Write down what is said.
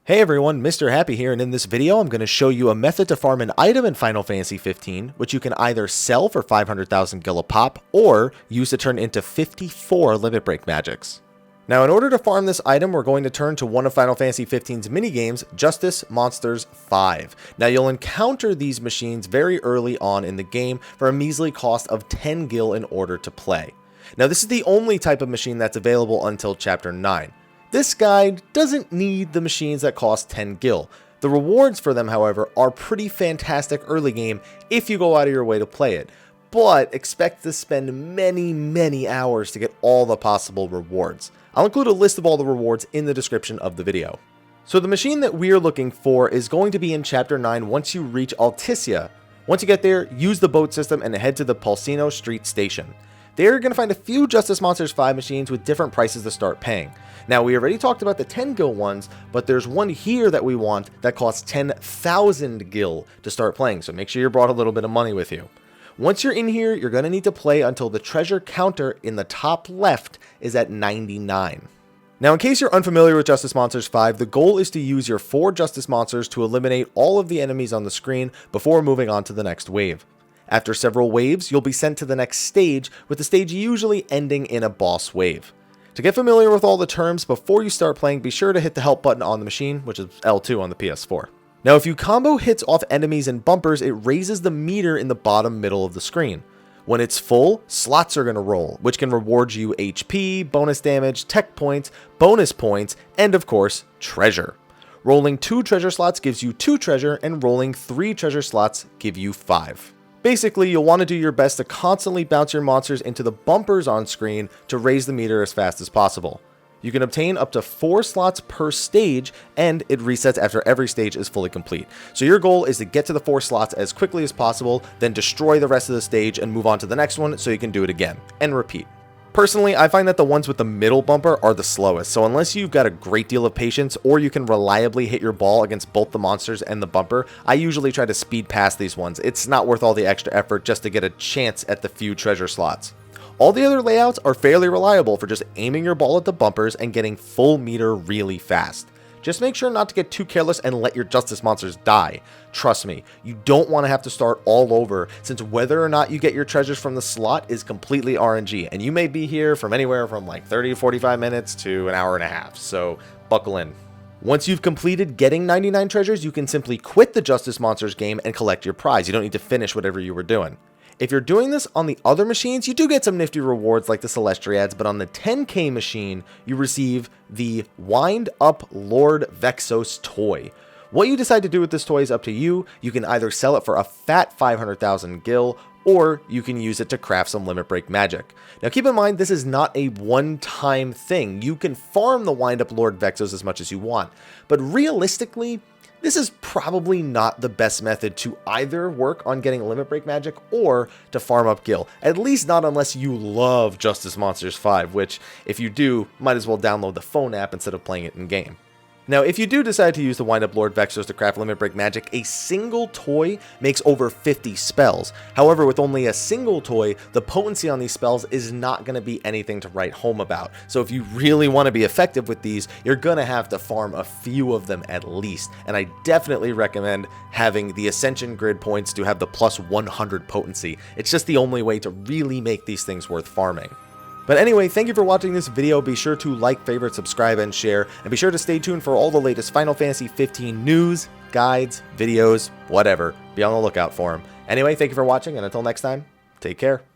Hey everyone, Mr. Happy here, and in this video I'm going to show you a method to farm an item in Final Fantasy 15, which you can either sell for 500,000 gil a pop, or use to turn into 54 limit break magics. Now in order to farm this item, we're going to turn to one of Final Fantasy 15's minigames, Justice Monsters 5. Now you'll encounter these machines very early on in the game for a measly cost of 10 gil in order to play. Now this is the only type of machine that's available until Chapter 9. This guide doesn't need the machines that cost 10 gil. The rewards for them, however, are pretty fantastic early game if you go out of your way to play it, but expect to spend many hours to get all the possible rewards. I'll include a list of all the rewards in the description of the video. So the machine that we're looking for is going to be in Chapter 9 once you reach Alticia. Once you get there, use the boat system and head to the Pulsino Street Station. There you're going to find a few Justice Monsters 5 machines with different prices to start paying. Now we already talked about the 10 gil ones, but there's one here that we want that costs 10,000 gil to start playing, so make sure you brought a little bit of money with you. Once you're in here, you're going to need to play until the treasure counter in the top left is at 99. Now in case you're unfamiliar with Justice Monsters 5, the goal is to use your 4 Justice Monsters to eliminate all of the enemies on the screen before moving on to the next wave. After several waves, you'll be sent to the next stage, with the stage usually ending in a boss wave. To get familiar with all the terms before you start playing, be sure to hit the help button on the machine, which is L2 on the PS4. Now if you combo hits off enemies and bumpers, it raises the meter in the bottom middle of the screen. When it's full, slots are going to roll, which can reward you HP, bonus damage, tech points, bonus points, and of course, treasure. Rolling 2 treasure slots gives you 2 treasure, and rolling 3 treasure slots give you 5. Basically, you'll want to do your best to constantly bounce your monsters into the bumpers on screen to raise the meter as fast as possible. You can obtain up to 4 slots per stage, and it resets after every stage is fully complete. So your goal is to get to the 4 slots as quickly as possible, then destroy the rest of the stage and move on to the next one so you can do it again, and repeat. Personally, I find that the ones with the middle bumper are the slowest, so unless you've got a great deal of patience or you can reliably hit your ball against both the monsters and the bumper, I usually try to speed past these ones. It's not worth all the extra effort just to get a chance at the few treasure slots. All the other layouts are fairly reliable for just aiming your ball at the bumpers and getting full meter really fast. Just make sure not to get too careless and let your Justice Monsters die. Trust me, you don't want to have to start all over, since whether or not you get your treasures from the slot is completely RNG, and you may be here from anywhere from like 30 to 45 minutes to an hour and a half, so buckle in. Once you've completed getting 99 treasures, you can simply quit the Justice Monsters game and collect your prize. You don't need to finish whatever you were doing. If you're doing this on the other machines, you do get some nifty rewards like the Celestiads, but on the 10k machine, you receive the Wind Up Lord Vexxos toy. What you decide to do with this toy is up to you. You can either sell it for a fat 500,000 gil, or you can use it to craft some limit break magic. Now keep in mind, this is not a one-time thing. You can farm the Wind Up Lord Vexxos as much as you want, but realistically, this is probably not the best method to either work on getting limit break magic or to farm up gil. At least not unless you love Justice Monsters 5, which if you do, might as well download the phone app instead of playing it in game. Now, if you do decide to use the Wind Up Lord Vexxos to craft limit break magic, a single toy makes over 50 spells. However, with only a single toy, the potency on these spells is not going to be anything to write home about. So if you really want to be effective with these, you're going to have to farm a few of them at least. And I definitely recommend having the Ascension grid points to have the plus 100 potency. It's just the only way to really make these things worth farming. But anyway, thank you for watching this video. Be sure to like, favorite, subscribe, and share. And be sure to stay tuned for all the latest Final Fantasy 15 news, guides, videos, whatever. Be on the lookout for them. Anyway, thank you for watching, and until next time, take care.